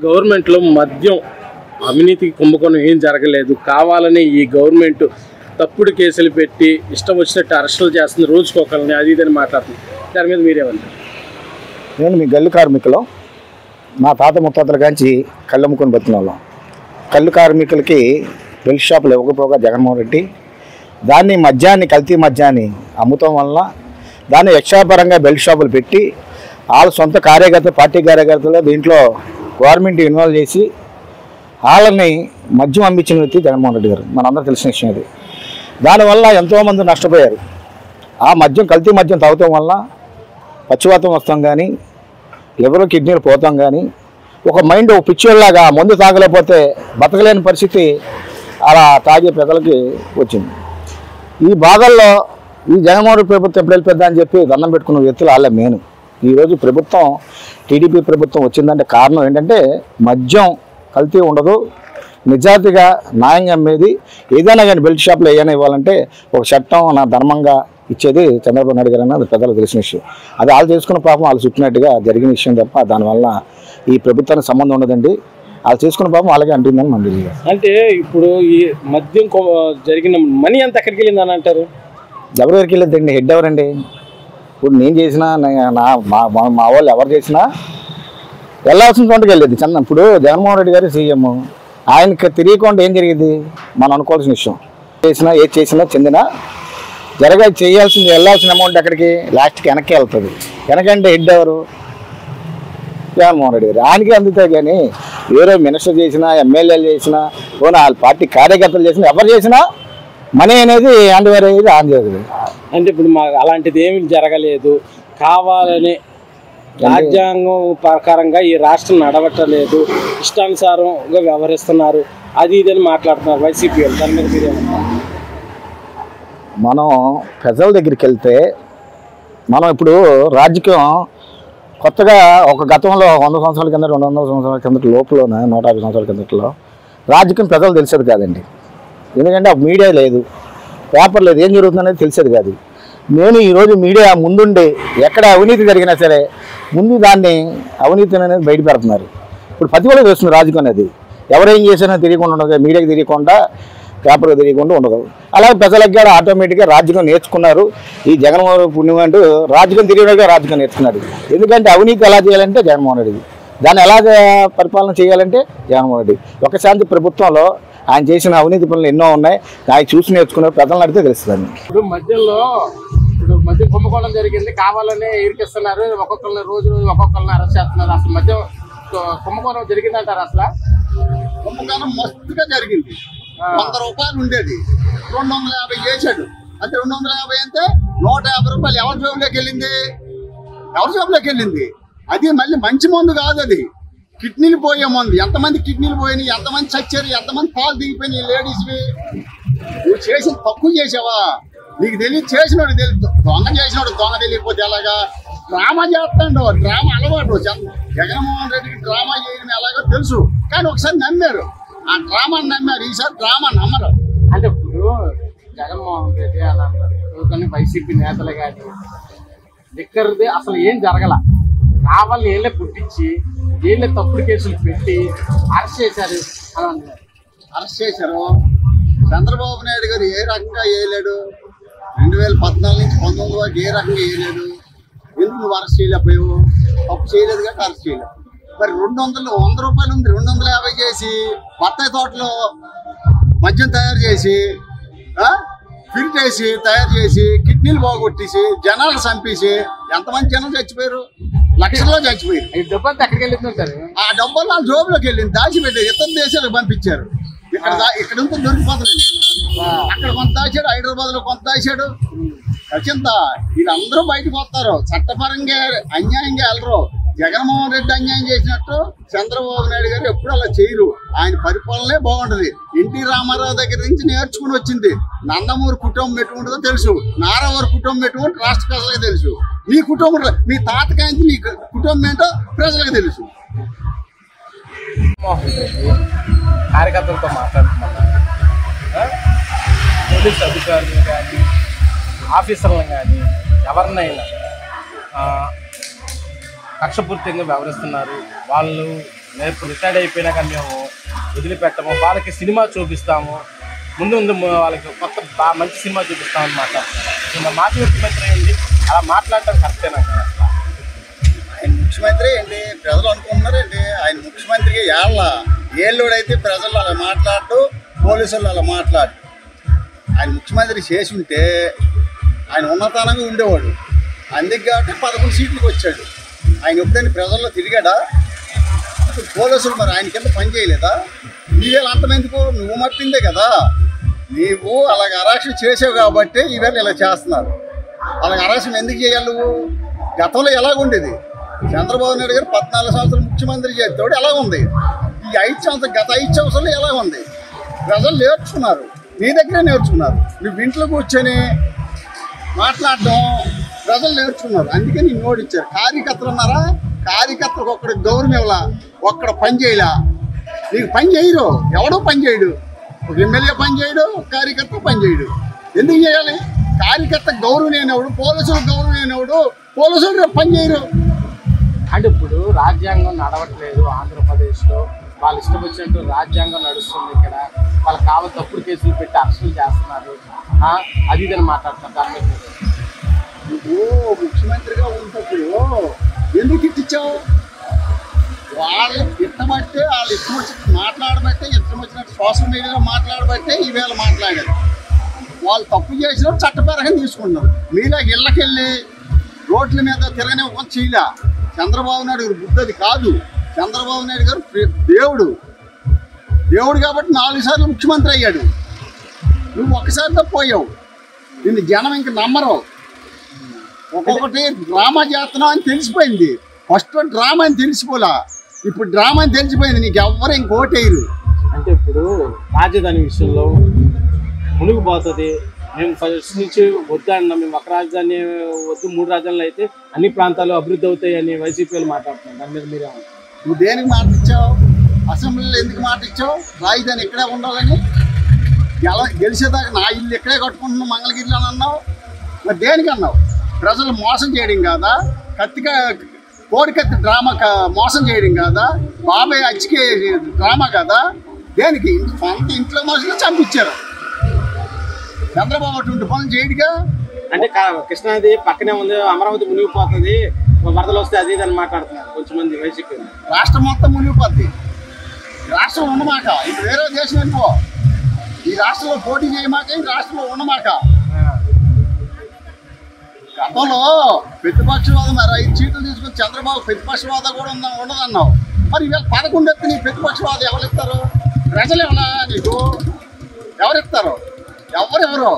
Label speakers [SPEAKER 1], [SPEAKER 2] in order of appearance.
[SPEAKER 1] గవర్నమెంట్లో మద్యం అవినీతి కుంభకోణం ఏం జరగలేదు, కావాలని ఈ గవర్నమెంట్ తప్పుడు కేసులు పెట్టి ఇష్టం వచ్చినట్టు అరెస్టులు చేస్తుంది, రోజుకోకల్ని అది ఇదని మాట్లాడుతుంది. దాని మీద మీరేమంటారు?
[SPEAKER 2] నేను మీ గల్లు కార్మికులు, మా తాత ముత్తాతల కాంచి కళ్ళు అమ్ముకొని బతికిన వాళ్ళం. కళ్ళు కార్మికులకి బెల్ట్ షాపులు ఇవ్వకపోగా జగన్మోహన్ రెడ్డి దాన్ని మద్యాన్ని కల్తీ మద్యాన్ని అమ్ముతాం వల్ల దాన్ని యక్షాపరంగా బెల్ట్ షాపులు పెట్టి వాళ్ళ సొంత కార్యకర్త పార్టీ కార్యకర్తలు దీంట్లో గవర్నమెంట్ ఇన్వాల్వ్ చేసి వాళ్ళని మద్యం అమ్మించిన వ్యక్తి జగన్మోహన్ రెడ్డి గారు. మనందరూ తెలిసిన విషయం ఇది. దానివల్ల ఎంతోమంది నష్టపోయారు. ఆ మద్యం కల్తీ మద్యం తాగటం వల్ల పచ్చివాతం వస్తాం కానీ లివర్ కిడ్నీలు పోతాం కానీ ఒక మైండ్ ఒక పిచ్చోళ్ళలాగా మందు తాగలేకపోతే బతకలేని పరిస్థితి అలా తాగే ప్రజలకి వచ్చింది. ఈ బాధల్లో ఈ జగన్మోహన్ రెడ్డి ప్రభుత్వం ఎప్పుడు వెళ్ళిపోద్దా అని చెప్పి దండం పెట్టుకున్న వ్యక్తులు వాళ్ళే మెయిన్. ఈరోజు ప్రభుత్వం టీడీపీ ప్రభుత్వం వచ్చిందంటే కారణం ఏంటంటే మద్యం కల్తీ ఉండదు, నిజాయితీగా న్యాయంగా అమ్మేది. ఏదైనా కానీ బెల్ట్ షాప్లో ఏదైనా ఇవ్వాలంటే ఒక చట్టం నా ధర్మంగా ఇచ్చేది చంద్రబాబు నాయుడు గారు అన్నది ప్రజలకు తెలిసిన విషయం. అది వాళ్ళు చేసుకున్న పాపం వాళ్ళు చుట్టినట్టుగా జరిగిన విషయం తప్ప దానివల్ల ఈ ప్రభుత్వానికి సంబంధం ఉండదండి. వాళ్ళు చేసుకున్న పాపం వాళ్ళకే అంటుందని మన తెలియదు.
[SPEAKER 1] అంటే ఇప్పుడు ఈ మద్యం జరిగిన మనీ అంతా ఎక్కడికి వెళ్ళిందని అంటారు?
[SPEAKER 2] ఎవరి దగ్గరికి వెళ్ళిందండి? హెడ్ ఎవరండి? ఇప్పుడు నేను చేసినా మా వాళ్ళు ఎవరు చేసినా వెళ్ళాల్సిన చోటుకి వెళ్ళేది చందం. ఇప్పుడు జగన్మోహన్ రెడ్డి గారు సీఎం, ఆయనకి తెలియకుండా ఏం జరిగేది మనం అనుకోవాల్సిన విషయం. ఏది చేసినా చెందిన చేయాల్సింది వెళ్ళాల్సిన అమౌంట్ ఎక్కడికి లాస్ట్కి వెనక్కి వెళ్తుంది. వెనకంటే హెడ్ ఎవరు? జగన్మోహన్ రెడ్డి గారు. ఆయనకి అందుతాయి కానీ వేరే మినిస్టర్ చేసినా ఎమ్మెల్యేలు చేసినా పోనీ వాళ్ళ పార్టీ కార్యకర్తలు చేసినా ఎవరు చేసినా మనీ అనేది హ్యాండ్ఓవర్ అయ్యేది ఆన్ చేయదు.
[SPEAKER 1] అంటే ఇప్పుడు మాకు అలాంటిది ఏమి జరగలేదు, కావాలని రాజ్యాంగం ప్రకారంగా ఈ రాష్ట్రం నడవట్లేదు, ఇష్టానుసారంగా వ్యవహరిస్తున్నారు, అది ఇదని మాట్లాడుతున్నారు వైసీపీ వాళ్ళు. దాని మీద మీరేమంటారు?
[SPEAKER 2] మనం ప్రజల దగ్గరికి వెళ్తే మనం ఇప్పుడు రాజకీయం కొత్తగా ఒక గతంలో 100 సంవత్సరాల కింద 200 సంవత్సరాల కిందటి లోపలనే 150 సంవత్సరాల కిందట్లో రాజకీయం ప్రజలు తెలిసేది కాదండి. ఎందుకంటే ఆ మీడియా లేదు, పేపర్ లేదు, ఏం జరుగుతుందనేది తెలిసేది కాదు. నేను ఈరోజు మీడియా ముందుండి ఎక్కడ అవినీతి జరిగినా సరే ముందు దాన్ని అవినీతి అనేది బయట పెడుతున్నారు. ఇప్పుడు ప్రతిభలో వేస్తుంది రాజకీయం అనేది. ఎవరేం చేసినా తెలియకుండా ఉండదు, మీడియాకి తెలియకుండా పేపర్కి తెలియకుండా ఉండదు. అలాగే ప్రజలకు కూడా ఆటోమేటిక్గా రాజకీయం నేర్చుకున్నారు. ఈ జగన్మోహన్ రెడ్డి పుణ్యం అంటూ రాజకీయం తెలియకుండా రాజకీయం నేర్చుకున్నాడు. ఎందుకంటే అవినీతి ఎలా చేయాలంటే జగన్మోహన్ రెడ్డి, దాన్ని ఎలా పరిపాలన చేయాలంటే జగన్మోహన్ రెడ్డి. ఒక శాంతి ప్రభుత్వంలో ఆయన చేసిన అవినీతి పనులు ఎన్నో ఉన్నాయి, ఆయన చూసి నేర్చుకున్నారు. ప్రజలను అడిగితే తెలుస్తుంది.
[SPEAKER 1] ఇప్పుడు మద్యం కుంభకోణం జరిగింది, కావాలనే ఇరికిస్తున్నారు, రోజు ఒక్కొక్కరిని అరెస్ట్ చేస్తున్నారు. అసలు మద్యం కుంభకోణం జరిగిందంటారు? అసలు
[SPEAKER 3] కుంభకోణం మస్తుగా జరిగింది. 100 రూపాయలు ఉండేది 250 చేశాడు. అంటే 250 అంటే 150 రూపాయలు ఎవరి జోబులోకి వెళ్ళింది? అది మళ్ళీ మంచి మందు కాదు, అది కిడ్నీలు పోయే మందు. ఎంతమంది కిడ్నీలు పోయినాయి, ఎంతమంది చచ్చారు, ఎంతమంది పాలు దిగిపోయినాయి లేడీస్వి. నువ్వు చేసిన తక్కువ చేసావా? నీకు తెలియదు, చేసినోడు తెలియదు. దొంగ తెలియకపోతే ఎలాగా? డ్రామా చేస్తాడు, డ్రామా అలవాటు. జగన్మోహన్ రెడ్డికి డ్రామా చేయడం ఎలాగో తెలుసు, కానీ ఒకసారి నమ్మారు. ఆ డ్రామాని నమ్మారు, ఈసారి డ్రామా నమ్మరు.
[SPEAKER 1] అంటే ఇప్పుడు జగన్మోహన్ రెడ్డి అలా అన్నారు, వైసీపీ నేతలు కానీ లిక్కర్ది అసలు ఏం జరగల, కావాలని ఏళ్ళే పుట్టించి ఏళ్ళే తప్పుడు కేసులు పెట్టి అరెస్ట్ చేశారు అని అన్నారు.
[SPEAKER 3] అరెస్ట్ చేశారు. చంద్రబాబు నాయుడు గారు ఏ రకంగా వేయలేడు. 2014 నుంచి 19 వరకు ఏ రకంగా వేయలేడు. ఎందుకు నువ్వు అరెస్ట్ చేయలేకపోయావు? తప్పు చేయలేదు కాబట్టి అరెస్ట్ చేయలేవు. మరి 100 రూపాయలు ఉంది, 250 చేసి బత్తాయి తోటలో మద్యం తయారు చేసి ఫిల్టేసి తయారు చేసి కిడ్నీలు బాగొట్టేసి జనాలు చంపేసి ఎంతమంది జనాలు చచ్చిపోయారు? లక్షల్లో చచ్చిపోయారు. ఆ డబ్బులు నా జోబులోకి వెళ్ళింది, దాచిపెట్టారు. ఇతర దేశాలకు పంపించారు. ఇక్కడ ఉంటే దొరికిపోతుంది. అక్కడ కొంత దాచాడు, హైదరాబాద్ లో కొంత దాచాడు. రచింత వీళ్ళందరూ బయటకు వస్తారు. చట్టపరంగా అన్యాయంగా వెళ్ళరు. జగన్మోహన్ రెడ్డి అన్యాయం చేసినట్టు చంద్రబాబు నాయుడు గారు ఎప్పుడు అలా చేయరు. ఆయన పరిపాలనే బాగుంటది. ఎన్టీ రామారావు దగ్గర నుంచి నేర్చుకుని వచ్చింది. నందమూరి కుటుంబం ఎటువంటిదో తెలుసు, నారావారి కుటుంబం ఎటువంటి రాష్ట్ర ప్రజలకు తెలుసు. మీ కుటుంబం, మీ తాతకాంచి మీ కుటుంబం ఏంటో ప్రజలకు తెలుసు.
[SPEAKER 1] కార్యకర్తలతో మాట్లాడుతున్నారు, పోలీస్ అధికారులు కానీ ఆఫీసర్లు కానీ ఎవరినైనా కక్షపూర్తిగా వ్యవహరిస్తున్నారు. వాళ్ళు
[SPEAKER 4] రేపు రిటైర్డ్ అయిపోయినాక మేము వదిలిపెట్టము, వాళ్ళకి సినిమా చూపిస్తాము, ముందు వాళ్ళకి కొత్త మంచి సినిమా చూపిస్తామని మాట్లాడుతున్నాం. మాజీ ముఖ్యమంత్రి ఏంటి అలా మాట్లాడటం కరెక్టేనా?
[SPEAKER 3] ఆయన ముఖ్యమంత్రి ఏంటి ప్రజలు అనుకుంటున్నారండి, ఆయన ముఖ్యమంత్రికి ఏళ్ళోడైతే ప్రజలు అలా మాట్లాడు, పోలీసులు అలా మాట్లాడు. ఆయన ముఖ్యమంత్రి చేసి ఉంటే ఆయన ఉన్నతనంగా ఉండేవాడు. అందుకే కాబట్టి 11 సీట్లకు వచ్చాడు. ఆయన ఎప్పుడైనా ప్రజల్లో తిరిగాడా? పోలీసులు మరి ఆయన కింద పని చేయలేదా? ఈవేళ అంతమెందుకు? నువ్వు మట్టిందే కదా, నీవు అలాగ అరాక్షణ చేసావు కాబట్టి ఈవేళ ఇలా చేస్తున్నారు. అలాగ అరాక్షణ ఎందుకు చేయాలి నువ్వు? గతంలో ఎలాగుండేది? చంద్రబాబు నాయుడు గారు 14 సంవత్సరాలు ముఖ్యమంత్రి చేస్తాడు ఎలా ఉంది? ఈ 5 సంవత్సరాలు, గత 5 సంవత్సరాలు ఎలా ఉంది? ప్రజలు నేర్చుకున్నారు, నీ దగ్గరే నేర్చుకున్నారు. నువ్వు ఇంట్లో కూర్చొని మాట్లాడడం ప్రజలు నేర్చుకున్నారు. అందుకే నేను ఓడిచ్చారు. కార్యకర్తలు ఉన్నారా? కార్యకర్తలకు ఒక్కడికి గౌరవం ఇవ్వాల, ఒక్కడ పని చేయలా. నీకు పని చేయరు, ఎవడో పని చేయడు. ఒక ఎమ్మెల్యే పని చేయడు, ఒక కార్యకర్త పని చేయడు. ఎందుకు చేయాలి? కార్యకర్త గౌరవం లేనివాడు, పోలీసులకు గౌరవం లేనివాడు, పోలీసులు రేపు పని చేయరు.
[SPEAKER 1] అంటే ఇప్పుడు రాజ్యాంగం నడవట్లేదు ఆంధ్రప్రదేశ్లో, వాళ్ళు ఇష్టం వచ్చినట్టు రాజ్యాంగం నడుస్తుంది. ఇక్కడ వాళ్ళకి కావాలి తప్పుడు కేసులు పెట్టి అరెస్టులు చేస్తున్నారు, అది ఇదని మాట్లాడుతున్నారు.
[SPEAKER 3] నువ్వు ముఖ్యమంత్రిగా ఉన్నప్పుడు ఎందుకు ఇచ్చావు? వాళ్ళు ఇష్టపడితే వాళ్ళు ఇష్టం వచ్చినట్టు మాట్లాడబట్టే, ఇష్టం వచ్చినట్టు సోషల్ మీడియాలో మాట్లాడబట్టే ఈవేళ మాట్లాడారు. వాళ్ళు తప్పు చేసిన చట్టపరంగా తీసుకున్నారు. మీలా ఇళ్ళకెళ్ళి రోడ్ల మీద తిరగనివ్వకుండా చేయలే. చంద్రబాబు నాయుడు గారు బుద్ధది కాదు. చంద్రబాబు నాయుడు గారు దేవుడు కాబట్టి 4 సార్లు ముఖ్యమంత్రి అయ్యాడు. నువ్వు ఒక్కసారితో పోయావు. నిన్ను జనం ఇంక నమ్మరు. ఒక్కొక్కటి డ్రామా చేస్తున్నావు అని తెలిసిపోయింది. ఫస్ట్ డ్రామా అని తెలిసిపోలా, ఇప్పుడు డ్రామా అని తెలిసిపోయింది. నీకు ఎవ్వరు ఇంకోటేయరు.
[SPEAKER 1] అంటే ఇప్పుడు రాజధాని విషయంలో మునిగిపోతుంది. మేము ఫస్ట్ నుంచి వద్దన్నాం, మేము ఒక రాజధాని వద్దు, 3 రాజధానులు అయితే అన్ని ప్రాంతాలు అభివృద్ధి అవుతాయని వైసీపీలు మాట్లాడుతున్నాం. దాని మీద మీరే
[SPEAKER 3] నువ్వు దేనికి మాట ఇచ్చావు? అసెంబ్లీలో ఎందుకు మాట ఇచ్చావు? రాజధాని ఇక్కడే ఉండాలని. గెలిచేదాకా నా ఇల్లు ఇక్కడే కట్టుకుంటున్నావు మంగళగిరిలో అని అన్నావు. మరి దేనికి అన్నావు? ప్రజలు మోసం చేయడం కాదా? కోడికత్తి డ్రామా మోసం చేయడం కాదా? బాబాయ్ అచ్చికే డ్రామా కాదా? దేనికి? సొంత ఇంట్లో మనుషులు చంపించారు. చంద్రబాబు అటువంటి పనులు చేయడుగా.
[SPEAKER 1] అంటే కృష్ణానది పక్కనే ఉంది, అమరావతి మునిగిపోతుంది, వరదలు వస్తే అది అని మాట్లాడుతున్నారు కొంచెం మంది వైసీపీ.
[SPEAKER 3] రాష్ట్రం మొత్తం మునిగిపోద్ది. రాష్ట్రం ఉండమాక, ఇప్పుడు వేరే దేశం వెళ్ళిపో. ఈ రాష్ట్రంలో పోటీ చేయమాక, ఈ రాష్ట్రంలో ఉండమాక. గతంలో ప్రతిపక్షవాదం 5 సీట్లు తీసుకుని చంద్రబాబు ప్రతిపక్షవాదం కూడా ఉండదన్నావు. మరి ఇవాళ 11 ఎత్తి నీ ప్రతిపక్షవాదం ఎవరు ఇస్తారు? ప్రజలు ఎవరా నీకు? ఎవరిస్తారు? ఎవరెవరు?